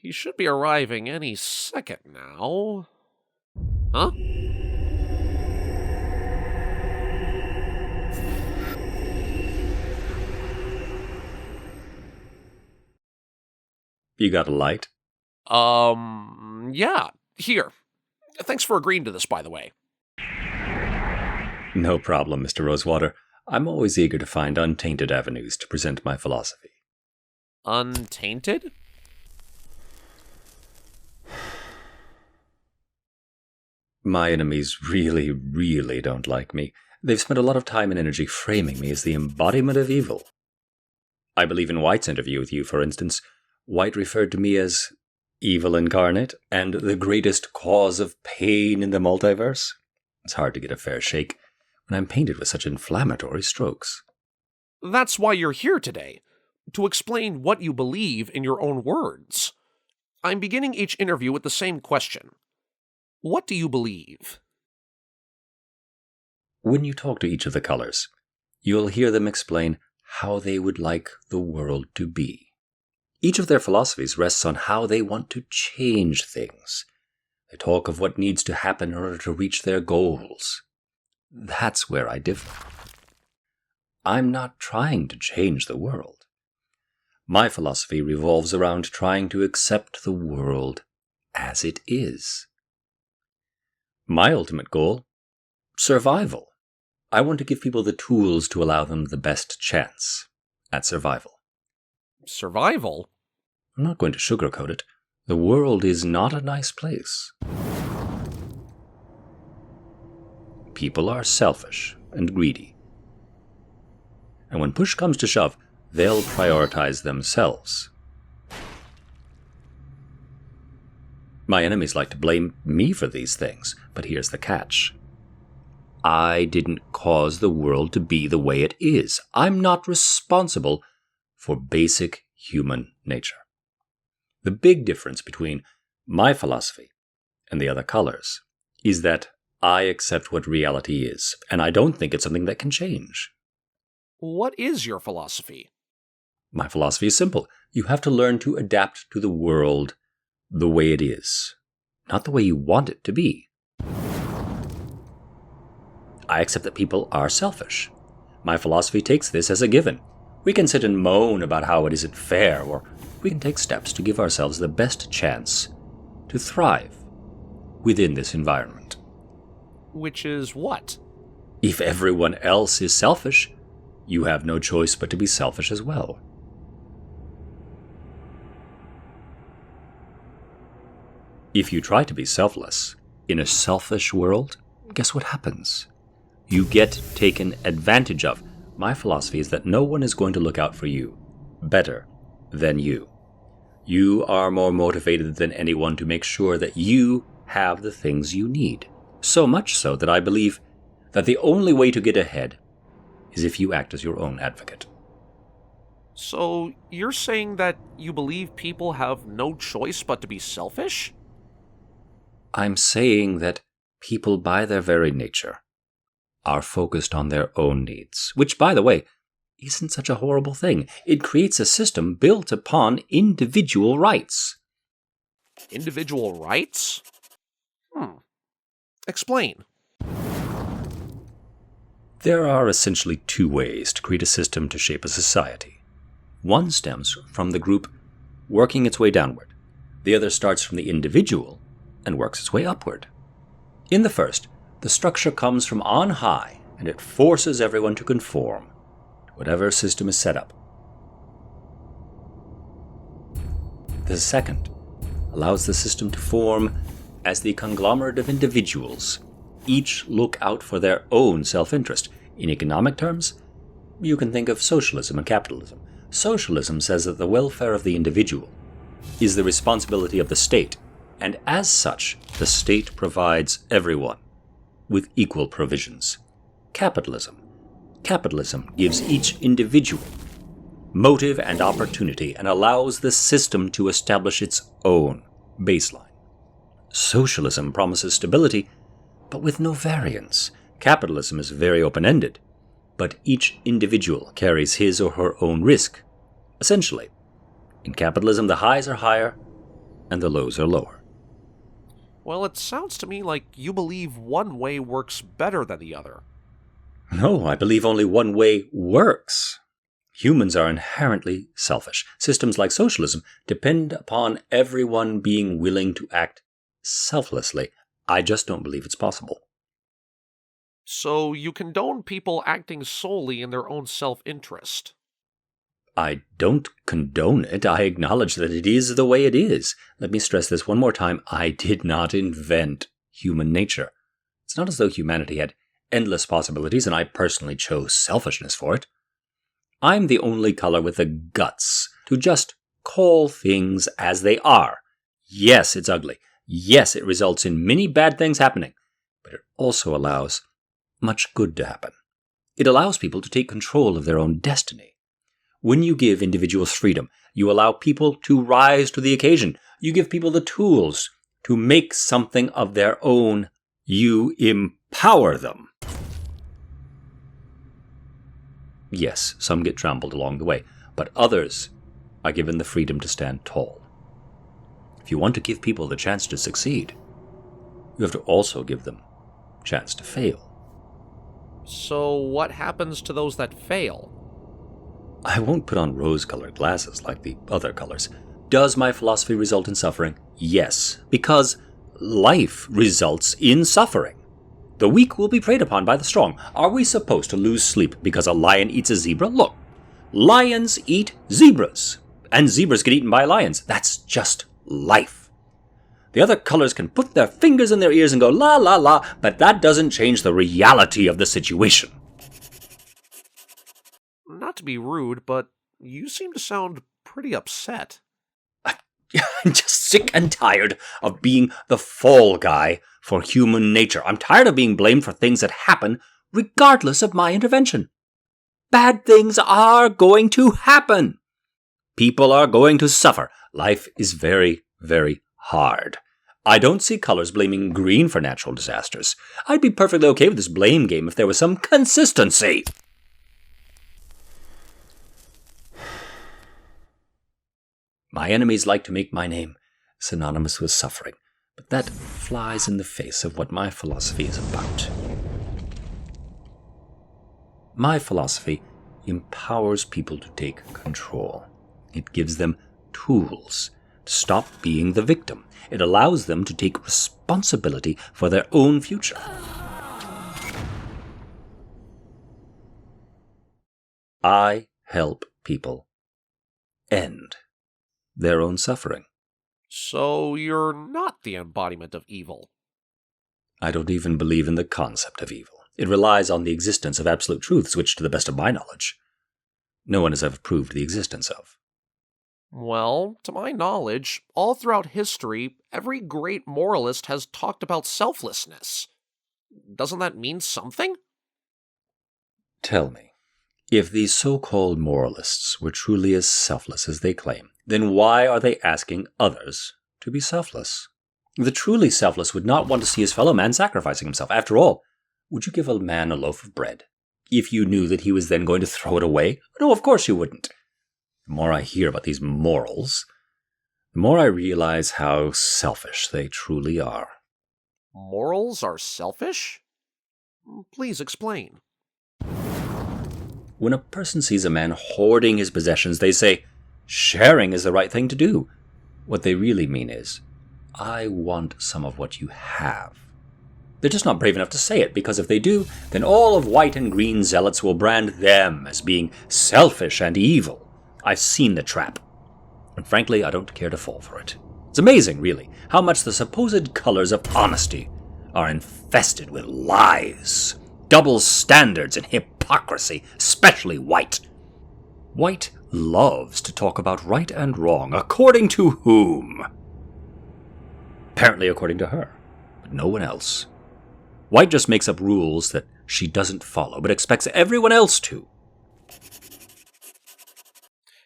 He should be arriving any second now. Huh? You got a light? Yeah. Here. Thanks for agreeing to this, by the way. No problem, Mr. Rosewater. I'm always eager to find untainted avenues to present my philosophy. Untainted? My enemies really don't like me. They've spent a lot of time and energy framing me as the embodiment of evil. I believe in White's interview with you, for instance. White referred to me as evil incarnate and the greatest cause of pain in the multiverse. It's hard to get a fair shake when I'm painted with such inflammatory strokes. That's why you're here today, to explain what you believe in your own words. I'm beginning each interview with the same question. What do you believe? When you talk to each of the colors, you'll hear them explain how they would like the world to be. Each of their philosophies rests on how they want to change things. They talk of what needs to happen in order to reach their goals. That's where I differ. I'm not trying to change the world. My philosophy revolves around trying to accept the world as it is. My ultimate goal? Survival. I want to give people the tools to allow them the best chance at survival. Survival? I'm not going to sugarcoat it. The world is not a nice place. People are selfish and greedy. And when push comes to shove, they'll prioritize themselves. My enemies like to blame me for these things, but here's the catch. I didn't cause the world to be the way it is. I'm not responsible for basic human nature. The big difference between my philosophy and the other colors is that I accept what reality is, and I don't think it's something that can change. What is your philosophy? My philosophy is simple. You have to learn to adapt to the world the way it is, not the way you want it to be. I accept that people are selfish. My philosophy takes this as a given. We can sit and moan about how it isn't fair, or we can take steps to give ourselves the best chance to thrive within this environment. Which is what? If everyone else is selfish, you have no choice but to be selfish as well. If you try to be selfless in a selfish world, guess what happens? You get taken advantage of. My philosophy is that no one is going to look out for you better than you. You are more motivated than anyone to make sure that you have the things you need. So much so that I believe that the only way to get ahead is if you act as your own advocate. So you're saying that you believe people have no choice but to be selfish? I'm saying that people by their very nature are focused on their own needs, which, by the way, isn't such a horrible thing. It creates a system built upon individual rights. Individual rights? Explain. There are essentially two ways to create a system to shape a society. One stems from the group working its way downward. The other starts from the individual and works its way upward. In the first, the structure comes from on high, and it forces everyone to conform to whatever system is set up. The second allows the system to form as the conglomerate of individuals. Each look out for their own self-interest. In economic terms, you can think of socialism and capitalism. Socialism says that the welfare of the individual is the responsibility of the state, and as such, the state provides everyone with equal provisions. Capitalism gives each individual motive and opportunity and allows the system to establish its own baseline. Socialism promises stability, but with no variance. Capitalism is very open-ended, but each individual carries his or her own risk. Essentially, In capitalism, the highs are higher and the lows are lower. Well, it sounds to me like you believe one way works better than the other. No, I believe only one way works. Humans are inherently selfish. Systems like socialism depend upon everyone being willing to act selflessly. I just don't believe it's possible. So you condone people acting solely in their own self-interest? I don't condone it. I acknowledge that it is the way it is. Let me stress this one more time. I did not invent human nature. It's not as though humanity had endless possibilities and I personally chose selfishness for it. I'm the only color with the guts to just call things as they are. Yes, it's ugly. Yes, it results in many bad things happening. But it also allows much good to happen. It allows people to take control of their own destiny. When you give individuals freedom, you allow people to rise to the occasion. You give people the tools to make something of their own. You empower them. Yes, some get trampled along the way, but others are given the freedom to stand tall. If you want to give people the chance to succeed, you have to also give them a chance to fail. So what happens to those that fail? I won't put on rose-colored glasses like the other colors. Does my philosophy result in suffering? Yes, because life results in suffering. The weak will be preyed upon by the strong. Are we supposed to lose sleep because a lion eats a zebra? Look, lions eat zebras, and zebras get eaten by lions. That's just life. The other colors can put their fingers in their ears and go la la la, but that doesn't change the reality of the situation. Not to be rude, but you seem to sound pretty upset. I'm just sick and tired of being the fall guy for human nature. I'm tired of being blamed for things that happen regardless of my intervention. Bad things are going to happen. People are going to suffer. Life is very, very hard. I don't see colors blaming green for natural disasters. I'd be perfectly okay with this blame game if there was some consistency. My enemies like to make my name synonymous with suffering, but that flies in the face of what my philosophy is about. My philosophy empowers people to take control. It gives them tools to stop being the victim. It allows them to take responsibility for their own future. I help people end their own suffering. So you're not the embodiment of evil? I don't even believe in the concept of evil. It relies on the existence of absolute truths, which, to the best of my knowledge, no one has ever proved the existence of. Well, to my knowledge, all throughout history, every great moralist has talked about selflessness. Doesn't that mean something? Tell me, if these so-called moralists were truly as selfless as they claim, then why are they asking others to be selfless? The truly selfless would not want to see his fellow man sacrificing himself. After all, would you give a man a loaf of bread if you knew that he was then going to throw it away? No, of course you wouldn't. The more I hear about these morals, the more I realize how selfish they truly are. Morals are selfish? Please explain. When a person sees a man hoarding his possessions, they say, sharing is the right thing to do. What they really mean is, I want some of what you have. They're just not brave enough to say it, because if they do, then all of white and green zealots will brand them as being selfish and evil. I've seen the trap, and frankly, I don't care to fall for it. It's amazing, really, how much the supposed colors of honesty are infested with lies, double standards, and hypocrisy, especially white. White loves to talk about right and wrong, according to whom? Apparently according to her, but no one else. White just makes up rules that she doesn't follow, but expects everyone else to.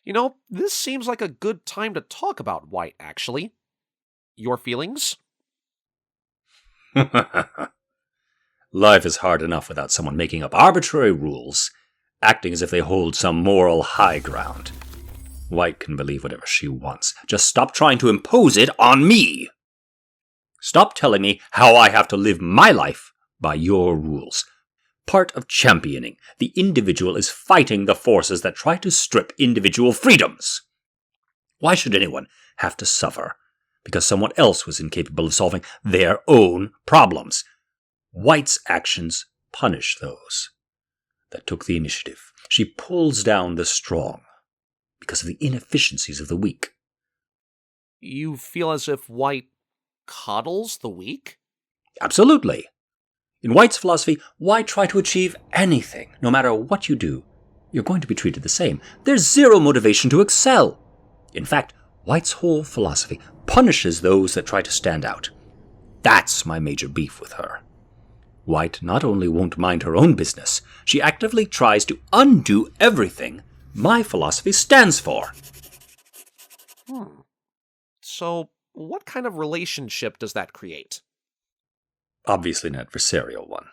You know, this seems like a good time to talk about white, actually. Your feelings? Life is hard enough without someone making up arbitrary rules, acting as if they hold some moral high ground. White can believe whatever she wants. Just stop trying to impose it on me. Stop telling me how I have to live my life by your rules. Part of championing the individual is fighting the forces that try to strip individual freedoms. Why should anyone have to suffer because someone else was incapable of solving their own problems? White's actions punish those that took the initiative. She pulls down the strong because of the inefficiencies of the weak. You feel as if White coddles the weak? Absolutely. In White's philosophy, why try to achieve anything? No matter what you do, you're going to be treated the same. There's zero motivation to excel. In fact, White's whole philosophy punishes those that try to stand out. That's my major beef with her. White not only won't mind her own business, she actively tries to undo everything my philosophy stands for. So, what kind of relationship does that create? Obviously an adversarial one.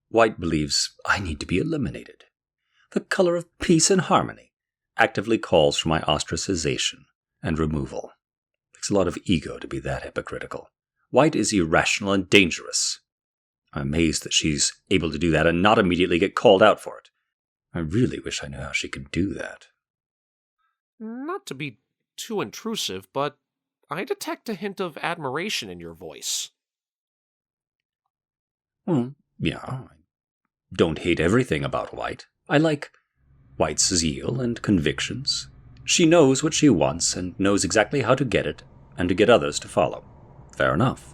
White believes I need to be eliminated. The color of peace and harmony actively calls for my ostracization and removal. Takes a lot of ego to be that hypocritical. White is irrational and dangerous. I'm amazed that she's able to do that and not immediately get called out for it. I really wish I knew how she could do that. Not to be too intrusive, but I detect a hint of admiration in your voice. Yeah, I don't hate everything about White. I like White's zeal and convictions. She knows what she wants and knows exactly how to get it and to get others to follow. Fair enough.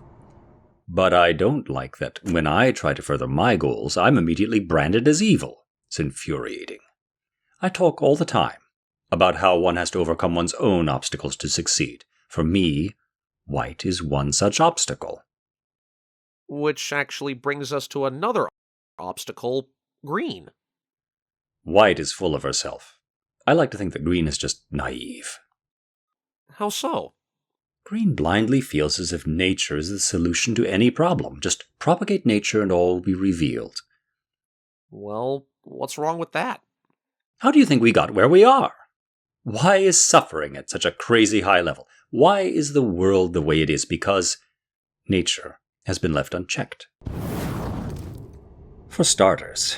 But I don't like that when I try to further my goals, I'm immediately branded as evil. It's infuriating. I talk all the time about how one has to overcome one's own obstacles to succeed. For me, White is one such obstacle. Which actually brings us to another obstacle, Green. White is full of herself. I like to think that Green is just naive. How so? Green blindly feels as if nature is the solution to any problem. Just propagate nature and all will be revealed. Well, what's wrong with that? How do you think we got where we are? Why is suffering at such a crazy high level? Why is the world the way it is? Because nature has been left unchecked. For starters,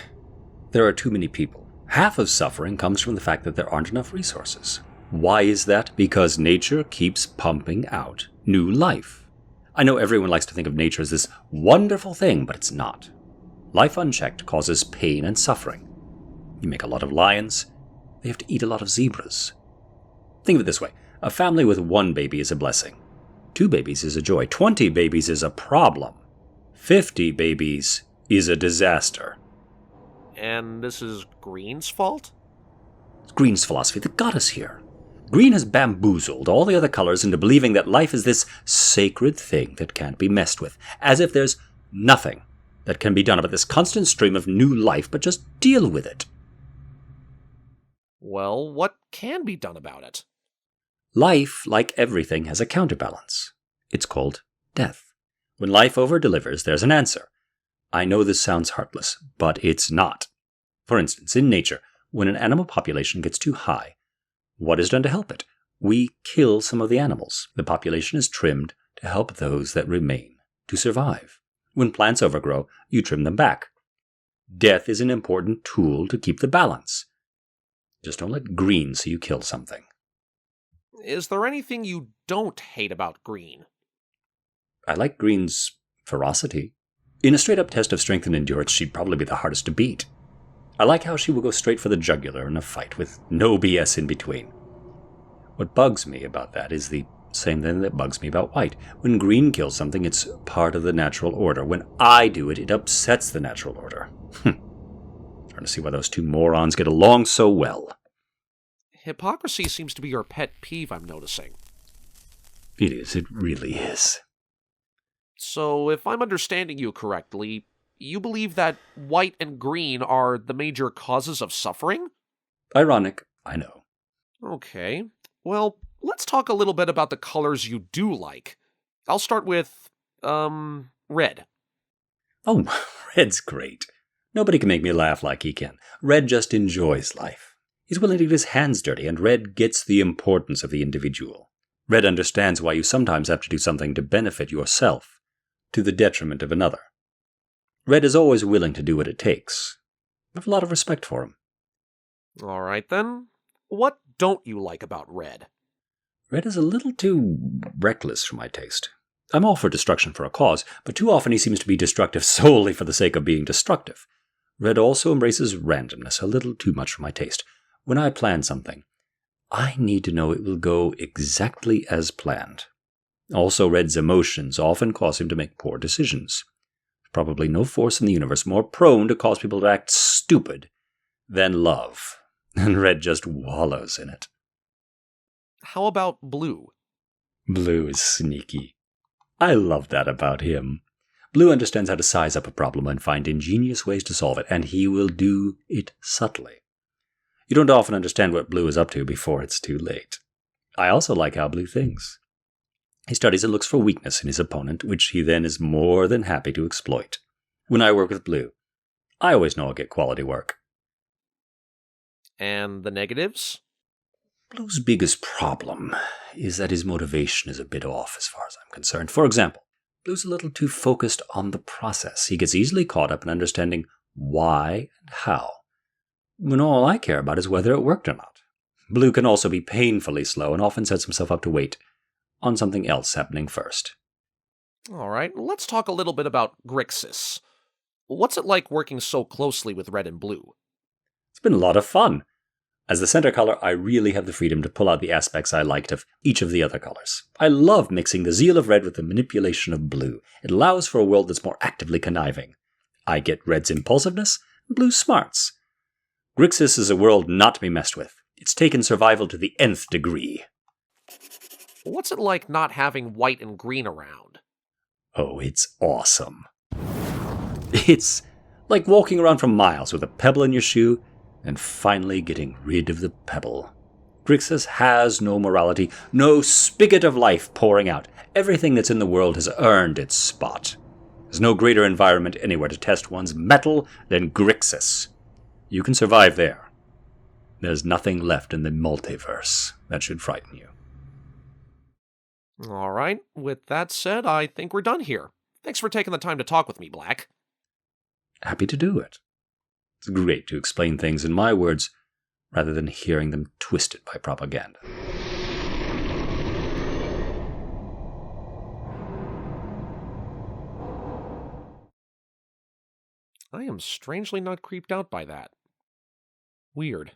there are too many people. Half of suffering comes from the fact that there aren't enough resources. Why is that? Because nature keeps pumping out new life. I know everyone likes to think of nature as this wonderful thing, but it's not. Life unchecked causes pain and suffering. You make a lot of lions, they have to eat a lot of zebras. Think of it this way. A family with 1 baby is a blessing. 2 babies is a joy. 20 babies is a problem. 50 babies is a disaster. And this is Green's fault? It's Green's philosophy that got us here. Green has bamboozled all the other colors into believing that life is this sacred thing that can't be messed with, as if there's nothing that can be done about this constant stream of new life, but just deal with it. Well, what can be done about it? Life, like everything, has a counterbalance. It's called death. When life over-delivers, there's an answer. I know this sounds heartless, but it's not. For instance, in nature, when an animal population gets too high, what is done to help it? We kill some of the animals. The population is trimmed to help those that remain to survive. When plants overgrow, you trim them back. Death is an important tool to keep the balance. Just don't let Green see you kill something. Is there anything you don't hate about Green? I like Green's ferocity. In a straight-up test of strength and endurance, she'd probably be the hardest to beat. I like how she will go straight for the jugular in a fight with no BS in between. What bugs me about that is the same thing that bugs me about White. When Green kills something, it's part of the natural order. When I do it, it upsets the natural order. Trying to see why those two morons get along so well. Hypocrisy seems to be your pet peeve, I'm noticing. It is, it really is. So, if I'm understanding you correctly, you believe that White and Green are the major causes of suffering? Ironic, I know. Okay. Well, let's talk a little bit about the colors you do like. I'll start with, red. Oh, red's great. Nobody can make me laugh like he can. Red just enjoys life. He's willing to get his hands dirty, and Red gets the importance of the individual. Red understands why you sometimes have to do something to benefit yourself, to the detriment of another. Red is always willing to do what it takes. I have a lot of respect for him. All right, then. What don't you like about Red? Red is a little too reckless for my taste. I'm all for destruction for a cause, but too often he seems to be destructive solely for the sake of being destructive. Red also embraces randomness, a little too much for my taste. When I plan something, I need to know it will go exactly as planned. Also, Red's emotions often cause him to make poor decisions. There's probably no force in the universe more prone to cause people to act stupid than love, and Red just wallows in it. How about Blue? Blue is sneaky. I love that about him. Blue understands how to size up a problem and find ingenious ways to solve it, and he will do it subtly. You don't often understand what Blue is up to before it's too late. I also like how Blue thinks. He studies and looks for weakness in his opponent, which he then is more than happy to exploit. When I work with Blue, I always know I'll get quality work. And the negatives? Blue's biggest problem is that his motivation is a bit off as far as I'm concerned. For example, Blue's a little too focused on the process. He gets easily caught up in understanding why and how, when all I care about is whether it worked or not. Blue can also be painfully slow and often sets himself up to wait on something else happening first. All right, let's talk a little bit about Grixis. What's it like working so closely with Red and Blue? It's been a lot of fun. As the center color, I really have the freedom to pull out the aspects I liked of each of the other colors. I love mixing the zeal of Red with the manipulation of Blue. It allows for a world that's more actively conniving. I get Red's impulsiveness and Blue's smarts. Grixis is a world not to be messed with. It's taken survival to the nth degree. What's it like not having white and green around? Oh, it's awesome. It's like walking around for miles with a pebble in your shoe and finally getting rid of the pebble. Grixis has no morality, no spigot of life pouring out. Everything that's in the world has earned its spot. There's no greater environment anywhere to test one's mettle than Grixis. You can survive there. There's nothing left in the multiverse that should frighten you. All right, with that said, I think we're done here. Thanks for taking the time to talk with me, Black. Happy to do it. It's great to explain things in my words rather than hearing them twisted by propaganda. I am strangely not creeped out by that. Weird.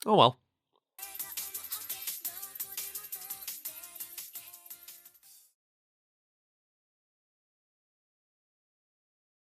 Oh well.